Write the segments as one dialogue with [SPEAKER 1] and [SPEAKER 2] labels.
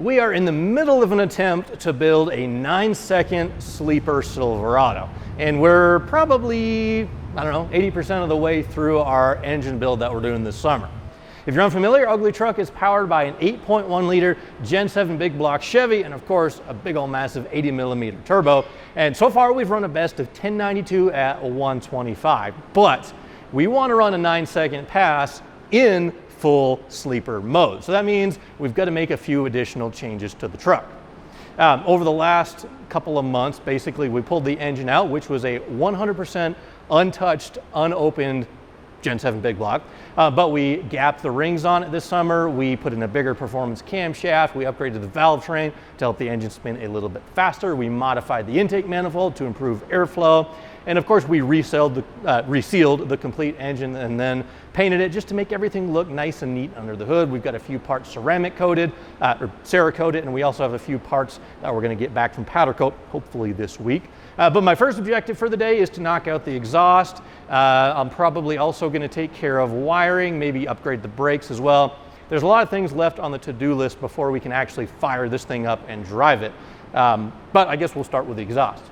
[SPEAKER 1] We are in the middle of an attempt to build a 9-second sleeper Silverado. And we're probably, I don't know, 80% of the way through our engine build that we're doing this summer. If you're unfamiliar, Ugly Truck is powered by an 8.1 liter Gen 7 big block Chevy and of course a big old massive 80mm turbo. And so far we've run a best of 1092 at 125. But we want to run a 9-second pass in full sleeper mode. So that means we've got to make a few additional changes to the truck. Over the last couple of months, basically we pulled the engine out, which was a 100% untouched, unopened Gen 7 big block, but we gapped the rings on it this summer. We put in a bigger performance camshaft. We upgraded the valve train to help the engine spin a little bit faster. We modified the intake manifold to improve airflow. And of course, we resealed the complete engine and then painted it just to make everything look nice and neat under the hood. We've got a few parts ceramic coated, or Cerakoted, and we also have a few parts that we're going to get back from powder coat, hopefully this week. But my first objective for the day is to knock out the exhaust. I'm probably also going to take care of wiring, maybe upgrade the brakes as well. There's a lot of things left on the to-do list before we can actually fire this thing up and drive it. But I guess we'll start with the exhaust.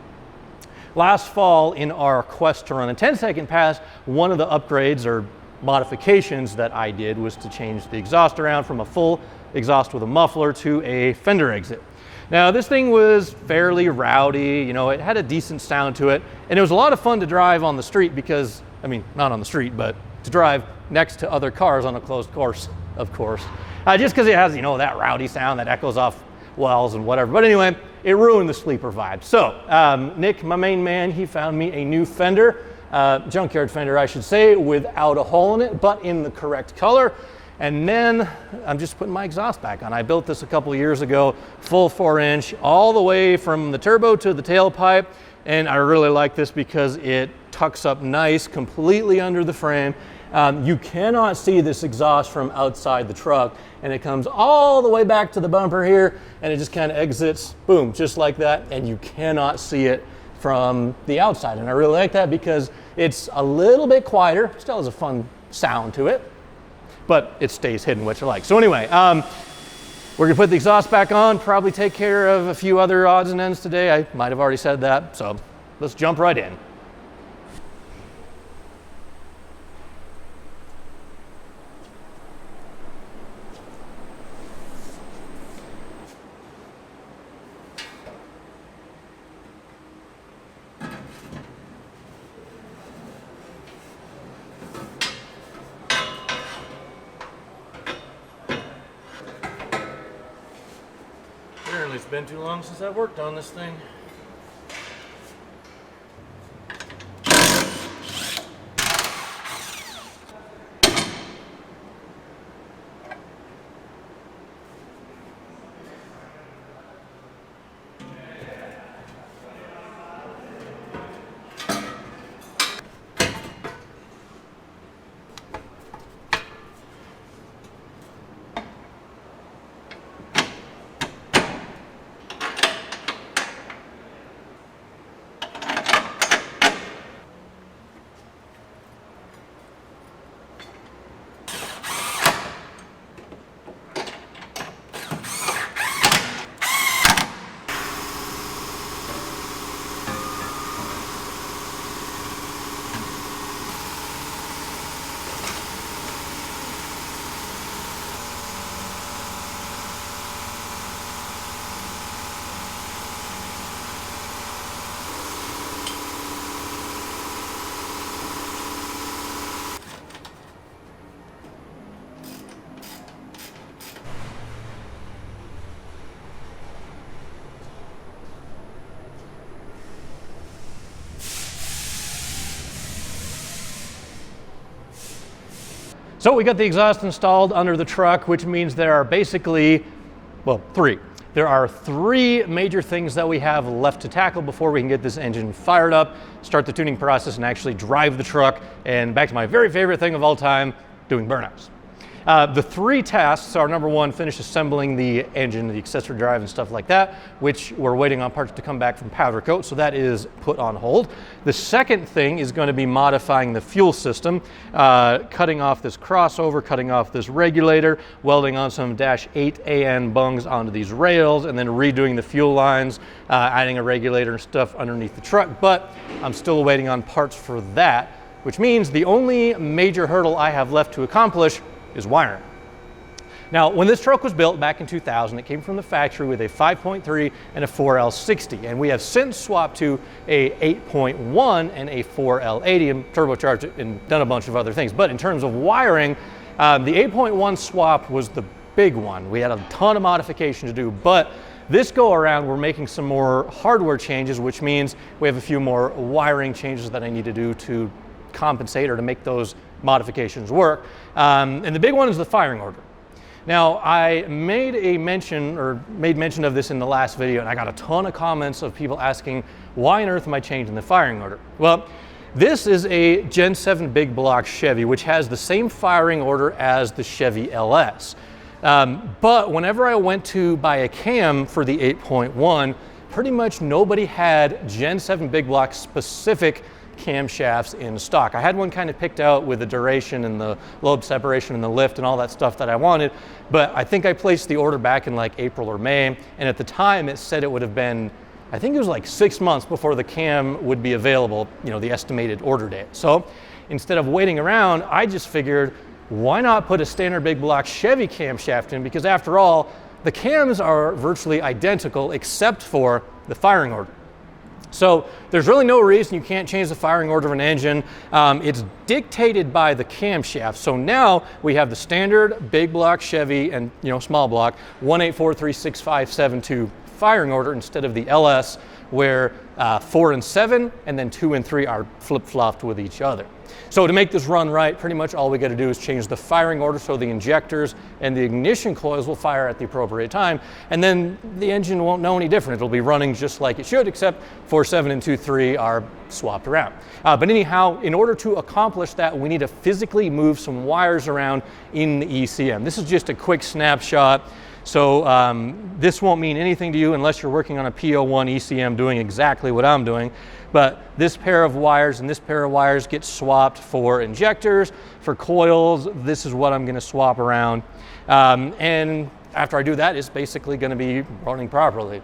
[SPEAKER 1] Last fall, in our quest to run a 10-second pass, one of the upgrades or modifications that I did was to change the exhaust around from a full exhaust with a muffler to a fender exit. Now this thing was fairly rowdy, you know, it had a decent sound to it, and it was a lot of fun to drive on the street because, I mean, not on the street, but to drive next to other cars on a closed course, of course. Just because it has, you know, that rowdy sound that echoes off wells and whatever. But anyway, it ruined the sleeper vibe. So Nick, my main man, he found me a new fender, junkyard fender I should say, without a hole in it, but in the correct color. And then I'm just putting my exhaust back on. I built this a couple of years ago, full 4-inch, all the way from the turbo to the tailpipe. And I really like this because it tucks up nice, completely under the frame. You cannot see this exhaust from outside the truck, and it comes all the way back to the bumper here, and it just kind of exits, boom, just like that, and you cannot see it from the outside. And I really like that because it's a little bit quieter, still has a fun sound to it, but it stays hidden, which I like. So anyway, we're gonna put the exhaust back on, probably take care of a few other odds and ends today. I might have already said that, so let's jump right in. It's been too long since I've worked on this thing. So we got the exhaust installed under the truck, which means there are basically, well, three. There are three major things that we have left to tackle before we can get this engine fired up, start the tuning process, and actually drive the truck. And back to my very favorite thing of all time, doing burnouts. The three tasks are: number one, finish assembling the engine, the accessory drive and stuff like that, which we're waiting on parts to come back from powder coat, so that is put on hold. The second thing is going to be modifying the fuel system, cutting off this crossover, cutting off this regulator, welding on some -8 AN bungs onto these rails, and then redoing the fuel lines, adding a regulator and stuff underneath the truck. But I'm still waiting on parts for that, which means the only major hurdle I have left to accomplish is wiring. Now, when this truck was built back in 2000, it came from the factory with a 5.3 and a 4L60, and we have since swapped to a 8.1 and a 4L80 and turbocharged it and done a bunch of other things. But in terms of wiring, the 8.1 swap was the big one. We had a ton of modification to do, but this go around we're making some more hardware changes, which means we have a few more wiring changes that I need to do to compensate or to make those modifications work. And the big one is the firing order. Now, I made mention of this in the last video, and I got a ton of comments of people asking, why on earth am I changing the firing order? Well, this is a Gen 7 big block Chevy, which has the same firing order as the Chevy LS. But whenever I went to buy a cam for the 8.1, pretty much nobody had Gen 7 big block specific camshafts in stock. I had one kind of picked out with the duration and the lobe separation and the lift and all that stuff that I wanted, but I think I placed the order back in like April or May, and at the time it said it would have been, I think it was like 6 months before the cam would be available, you know, the estimated order date. So instead of waiting around, I just figured, why not put a standard big block Chevy camshaft in? Because after all, the cams are virtually identical except for the firing order. So there's really no reason you can't change the firing order of an engine. It's dictated by the camshaft. So now we have the standard big block Chevy and, you know, small block 1843657 firing order instead of the LS, where 4 and 7 and then 2 and 3 are flip-flopped with each other. So to make this run right, pretty much all we got to do is change the firing order so the injectors and the ignition coils will fire at the appropriate time, and then the engine won't know any different. It'll be running just like it should, except 4, 7 and 2, 3 are swapped around. But anyhow, in order to accomplish that, we need to physically move some wires around in the ECM. This is just a quick snapshot. So this won't mean anything to you unless you're working on a P01 ECM doing exactly what I'm doing. But this pair of wires and this pair of wires get swapped for injectors, for coils. This is what I'm going to swap around. And after I do that, it's basically going to be running properly.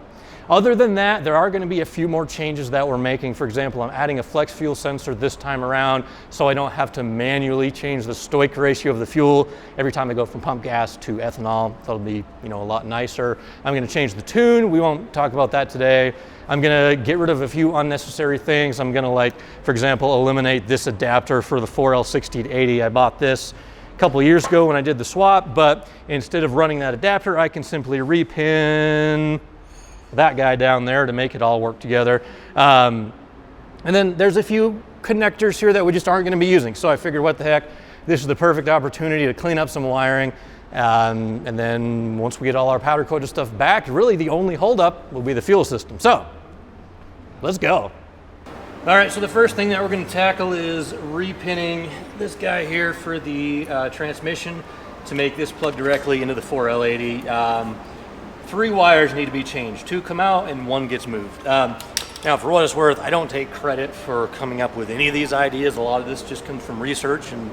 [SPEAKER 1] Other than that, there are going to be a few more changes that we're making. For example, I'm adding a flex fuel sensor this time around so I don't have to manually change the stoic ratio of the fuel every time I go from pump gas to ethanol. That'll be, you know, a lot nicer. I'm going to change the tune. We won't talk about that today. I'm going to get rid of a few unnecessary things. I'm going to, like, for example, eliminate this adapter for the 4L60 to 80. I bought this a couple years ago when I did the swap, but instead of running that adapter, I can simply repin that guy down there to make it all work together. And then there's a few connectors here that we just aren't going to be using. So I figured, what the heck, this is the perfect opportunity to clean up some wiring. And then once we get all our powder coated stuff back, really the only holdup will be the fuel system. So let's go. All right, so the first thing that we're going to tackle is repinning this guy here for the transmission to make this plug directly into the 4L80. 3 wires need to be changed. 2 come out and 1 gets moved. Now, for what it's worth, I don't take credit for coming up with any of these ideas. A lot of this just comes from research and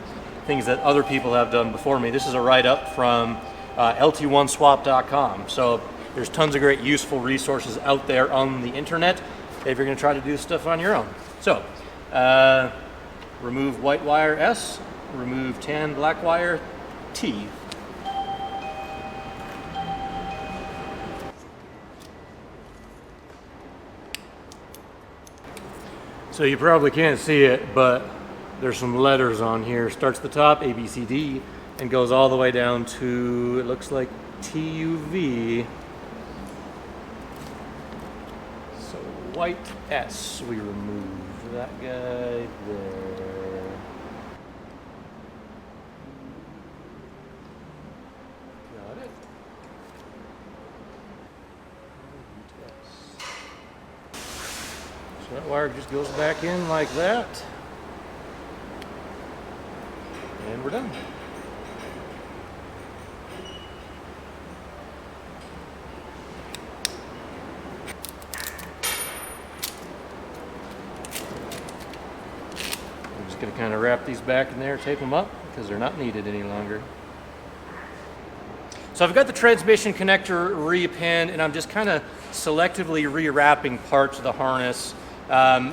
[SPEAKER 1] things that other people have done before me. This is a write-up from lt1swap.com. So there's tons of great useful resources out there on the internet if you're going to try to do this stuff on your own. So remove white wire S, remove tan black wire T. So you probably can't see it, but there's some letters on here. Starts at the top, A, B, C, D, and goes all the way down to, it looks like TUV. So white S, we remove that guy there. Got it. So that wire just goes back in like that. And we're done. going to kind of wrap these back in there, tape them up, because they're not needed any longer. So I've got the transmission connector repinned, and I'm just kind of selectively rewrapping parts of the harness.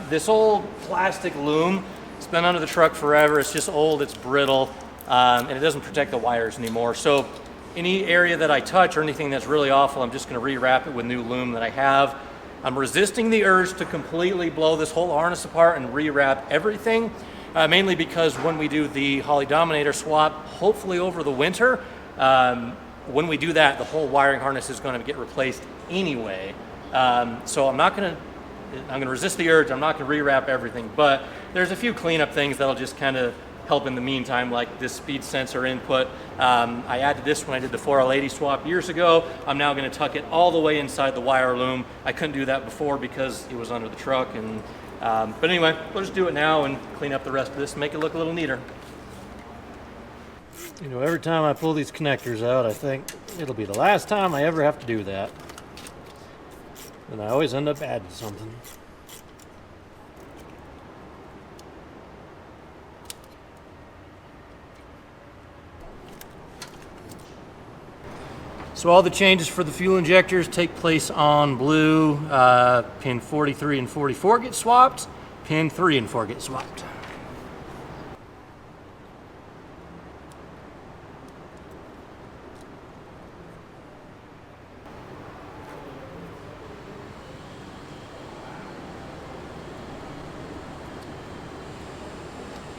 [SPEAKER 1] This old plastic loom, it's been under the truck forever. It's just old, it's brittle, and it doesn't protect the wires anymore. So any area that I touch or anything that's really awful, I'm just going to rewrap it with new loom that I have. I'm resisting the urge to completely blow this whole harness apart and rewrap everything, mainly because when we do the Holley Dominator swap, hopefully over the winter, when we do that, the whole wiring harness is going to get replaced anyway. So I'm going to resist the urge. I'm not going to rewrap everything, but there's a few cleanup things that'll just kind of help in the meantime, like this speed sensor input. I added this when I did the 4L80 swap years ago. I'm now going to tuck it all the way inside the wire loom. I couldn't do that before because it was under the truck. And but anyway, we'll just do it now and clean up the rest of this and make it look a little neater. You know, every time I pull these connectors out, I think it'll be the last time I ever have to do that. And I always end up adding something. So all the changes for the fuel injectors take place on blue. Pin 43 and 44 get swapped. Pin 3 and 4 get swapped.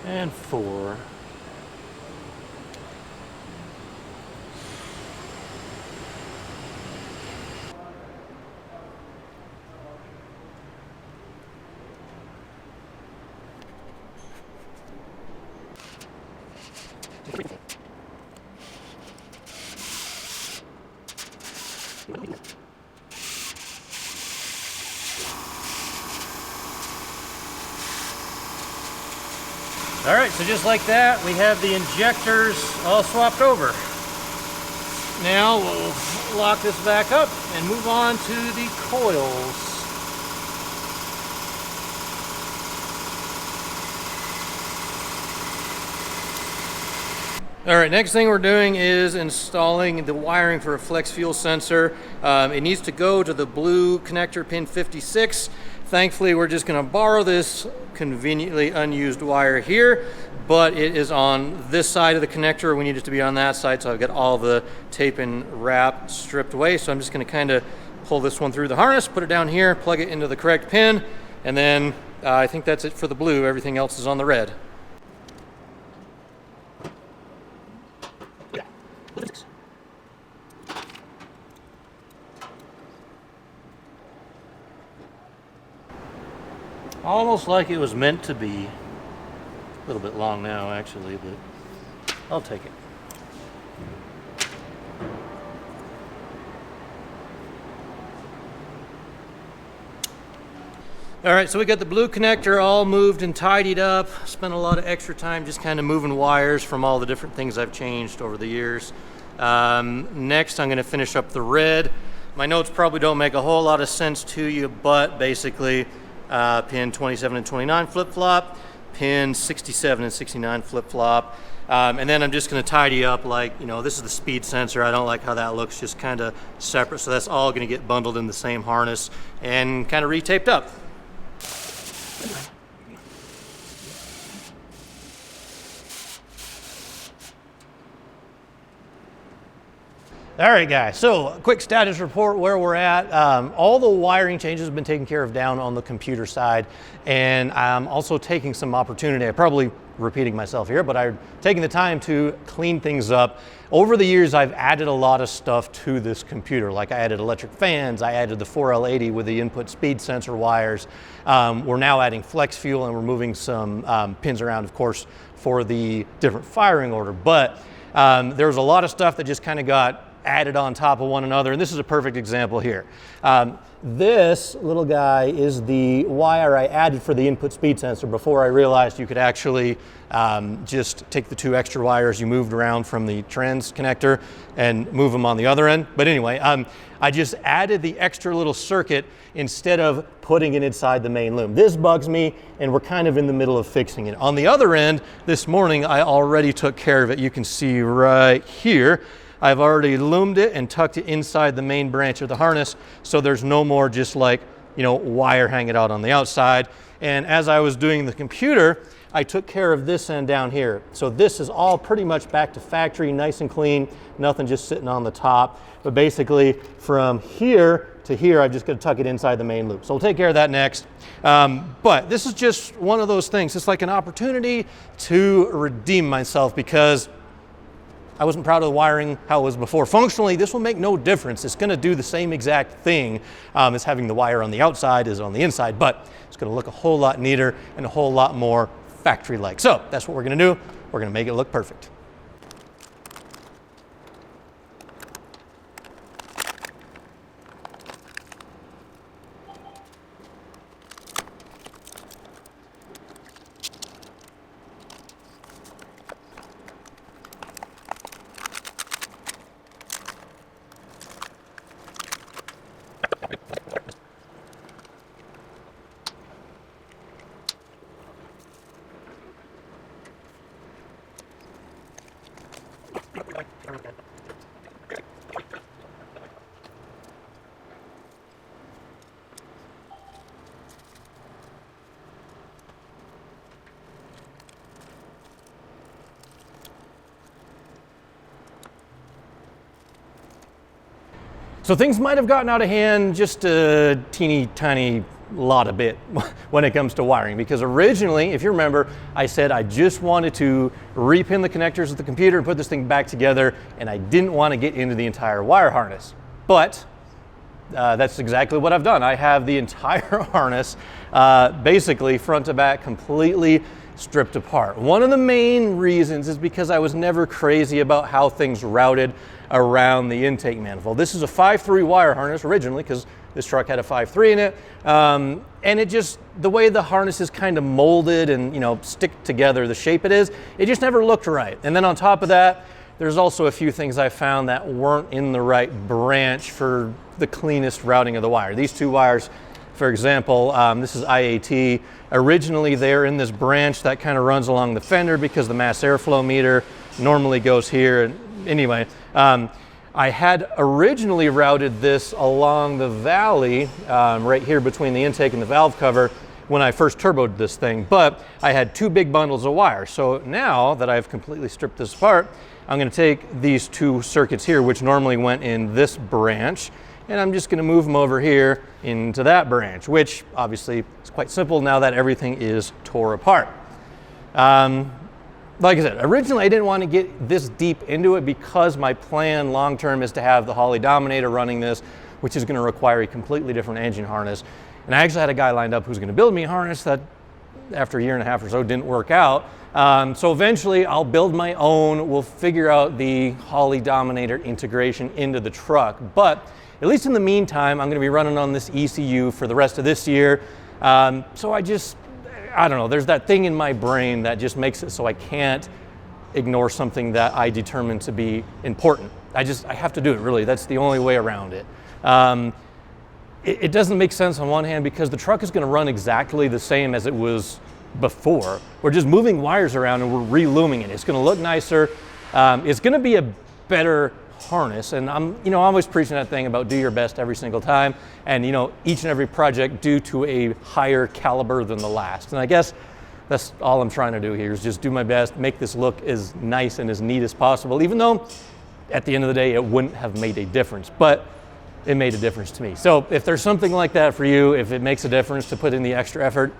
[SPEAKER 1] And 4. All right, so just like that, we have the injectors all swapped over. Now we'll lock this back up and move on to the coils. All right, next thing we're doing is installing the wiring for a flex fuel sensor. It needs to go to the blue connector pin 56. Thankfully, we're just going to borrow this conveniently unused wire here, but it is on this side of the connector. We need it to be on that side, so I've got all the tape and wrap stripped away. So I'm just going to kind of pull this one through the harness, put it down here, plug it into the correct pin, and then I think that's it for the blue. Everything else is on the red. Almost like it was meant to be. A little bit long now, actually, but I'll take it. All right, so we got the blue connector all moved and tidied up. Spent a lot of extra time just kind of moving wires from all the different things I've changed over the years. Next, I'm going to finish up the red. My notes probably don't make a whole lot of sense to you, but basically, pin 27 and 29 flip-flop, pin 67 and 69 flip-flop, and then I'm just going to tidy up, like, you know, this is the speed sensor. I don't like how that looks, just kind of separate, so that's all going to get bundled in the same harness and kind of retaped up. All right, guys, so quick status report where we're at. All the wiring changes have been taken care of down on the computer side, and I'm also taking some opportunity. I'm probably repeating myself here, but I'm taking the time to clean things up. Over the years, I've added a lot of stuff to this computer. Like I added electric fans, I added the 4L80 with the input speed sensor wires. We're now adding flex fuel, and we're moving some pins around, of course, for the different firing order. But there's a lot of stuff that just kind of got added on top of one another, and this is a perfect example here. This little guy is the wire I added for the input speed sensor before I realized you could actually just take the 2 extra wires you moved around from the trans connector and move them on the other end. But anyway, I just added the extra little circuit instead of putting it inside the main loom. This bugs me, and we're kind of in the middle of fixing it. On the other end, this morning I already took care of it. You can see right here, I've already loomed it and tucked it inside the main branch of the harness, so there's no more just like, you know, wire hanging out on the outside. And as I was doing the computer, I took care of this end down here. So this is all pretty much back to factory, nice and clean, nothing just sitting on the top. But basically from here to here, I've just got to tuck it inside the main loop. So we'll take care of that next. But this is just one of those things. It's like an opportunity to redeem myself because I wasn't proud of the wiring how it was before. Functionally, this will make no difference. It's going to do the same exact thing as having the wire on the outside as on the inside, but it's going to look a whole lot neater and a whole lot more factory-like. So that's what we're going to do. We're going to make it look perfect. So things might have gotten out of hand just a teeny tiny lot a bit when it comes to wiring, because originally, if you remember, I said I just wanted to repin the connectors of the computer and put this thing back together, and I didn't want to get into the entire wire harness. But that's exactly what I've done. I have the entire harness basically front to back completely stripped apart. One of the main reasons is because I was never crazy about how things routed around the intake manifold. This is a 5-3 wire harness originally, because this truck had a 5-3 in it, and it just, the way the harness is kind of molded and, you know, stick together, the shape it is, it just never looked right. And then on top of that, there's also a few things I found that weren't in the right branch for the cleanest routing of the wire. These 2 wires, for example, this is IAT. Originally they're in this branch that kind of runs along the fender because the mass airflow meter normally goes here. And anyway, I had originally routed this along the valley right here between the intake and the valve cover when I first turboed this thing, but I had 2 big bundles of wire. So now that I've completely stripped this apart, I'm going to take these 2 circuits here, which normally went in this branch, and I'm just going to move them over here into that branch, which obviously is quite simple now that everything is tore apart. Like I said, originally I didn't want to get this deep into it because my plan long term is to have the Holley Dominator running this, which is going to require a completely different engine harness. And I actually had a guy lined up who's going to build me a harness that after a year and a half or so didn't work out. So eventually I'll build my own. We'll figure out the Holley Dominator integration into the truck. But at least in the meantime, I'm going to be running on this ECU for the rest of this year. So I don't know, there's that thing in my brain that just makes it so I can't ignore something that I determine to be important. I have to do it, really. That's the only way around it. It doesn't make sense on one hand because the truck is going to run exactly the same as it was before. We're just moving wires around and we're re-looming it. It's going to look nicer. It's going to be a better harness, and I'm always preaching that thing about do your best every single time, and each and every project do to a higher caliber than the last. And I guess that's all I'm trying to do here is just do my best, make this look as nice and as neat as possible, even though at the end of the day it wouldn't have made a difference, but it made a difference to me. So if there's something like that for you, if it makes a difference to put in the extra effort,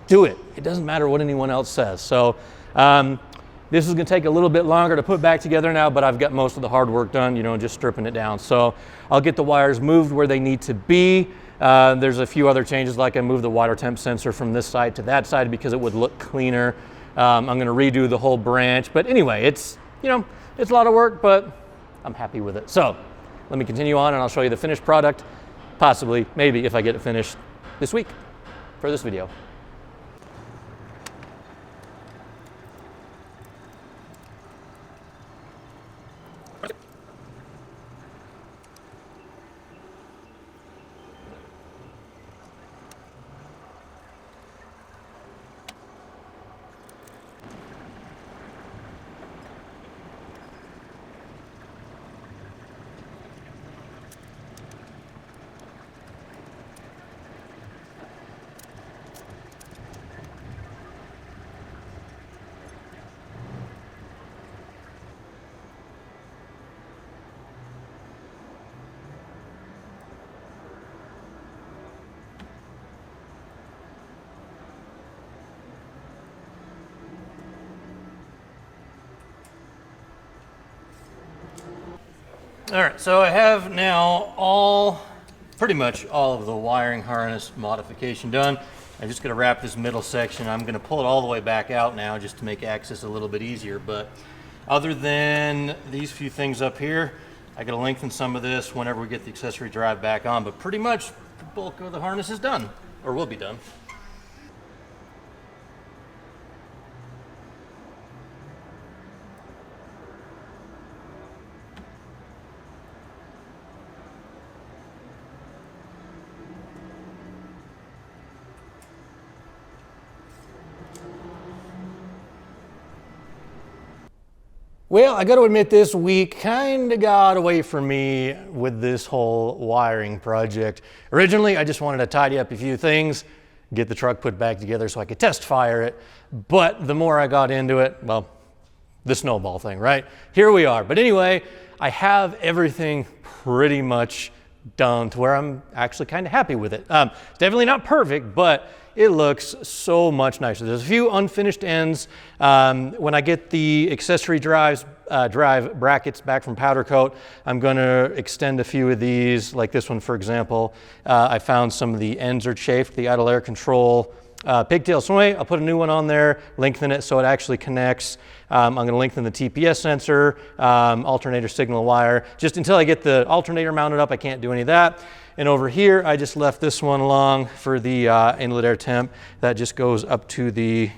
[SPEAKER 1] do it. It doesn't matter what anyone else says. So this is going to take a little bit longer to put back together now, but I've got most of the hard work done, just stripping it down. So I'll get the wires moved where they need to be. There's a few other changes, like I moved the water temp sensor from this side to that side because it would look cleaner. I'm going to redo the whole branch. But anyway, it's a lot of work, but I'm happy with it. So let me continue on and I'll show you the finished product, possibly, maybe if I get it finished this week for this video. All right, so I have now pretty much all of the wiring harness modification done. I'm just gonna wrap this middle section. I'm gonna pull it all the way back out now just to make access a little bit easier. But other than these few things up here, I gotta lengthen some of this whenever we get the accessory drive back on. But pretty much the bulk of the harness is done, or will be done. Well, I got to admit this week kind of got away from me with this whole wiring project. Originally, I just wanted to tidy up a few things, get the truck put back together so I could test fire it. But the more I got into it, well, the snowball thing, right? Here we are. But anyway, I have everything pretty much done to where I'm actually kind of happy with it. It's definitely not perfect, but it looks so much nicer. There's a few unfinished ends. When I get the accessory drive brackets back from powder coat, I'm going to extend a few of these, like this one, for example. I found some of the ends are chafed, the idle air control pigtail sway. I'll put a new one on there, lengthen it so it actually connects. I'm going to lengthen the TPS sensor, alternator signal wire. Just until I get the alternator mounted up, I can't do any of that. And over here, I just left this one along for the inlet air temp. That just goes up to the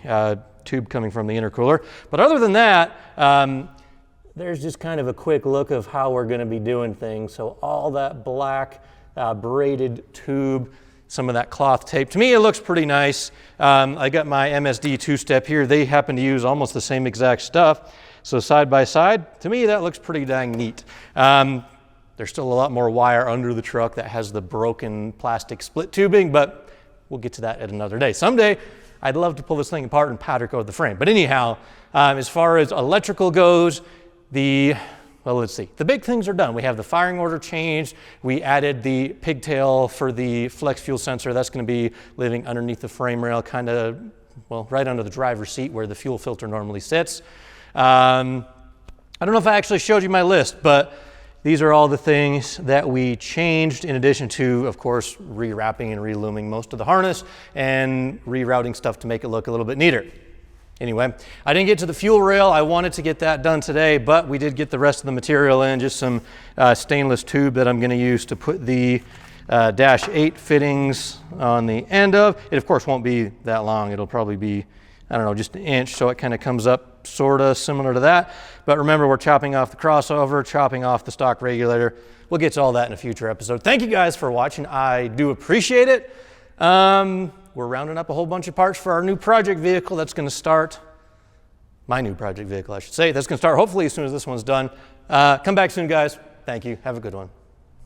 [SPEAKER 1] tube coming from the intercooler. But other than that, there's just kind of a quick look of how we're going to be doing things. So all that black braided tube, some of that cloth tape. To me, it looks pretty nice. I got my MSD two-step here. They happen to use almost the same exact stuff. So side by side, to me, that looks pretty dang neat. There's still a lot more wire under the truck that has the broken plastic split tubing, but we'll get to that at another day. Someday, I'd love to pull this thing apart and powder coat the frame. But anyhow, as far as electrical goes, well, let's see. The big things are done. We have the firing order changed. We added the pigtail for the flex fuel sensor. That's going to be living underneath the frame rail, kind of, well, right under the driver's seat where the fuel filter normally sits. I don't know if I actually showed you my list, but these are all the things that we changed, in addition to, of course, rewrapping and relooming most of the harness and rerouting stuff to make it look a little bit neater. Anyway, I didn't get to the fuel rail. I wanted to get that done today, but we did get the rest of the material in, just some stainless tube that I'm going to use to put the Dash 8 fittings on the end of. It, of course, won't be that long. It'll probably be, I don't know, just an inch, so it kind of comes up sort of similar to that. But remember, we're chopping off the crossover, chopping off the stock regulator. We'll get to all that in a future episode. Thank you guys for watching. I do appreciate it. We're rounding up a whole bunch of parts for our new project vehicle that's going to start, my new project vehicle, I should say. That's going to start hopefully as soon as this one's done. Come back soon, guys. Thank you. Have a good one.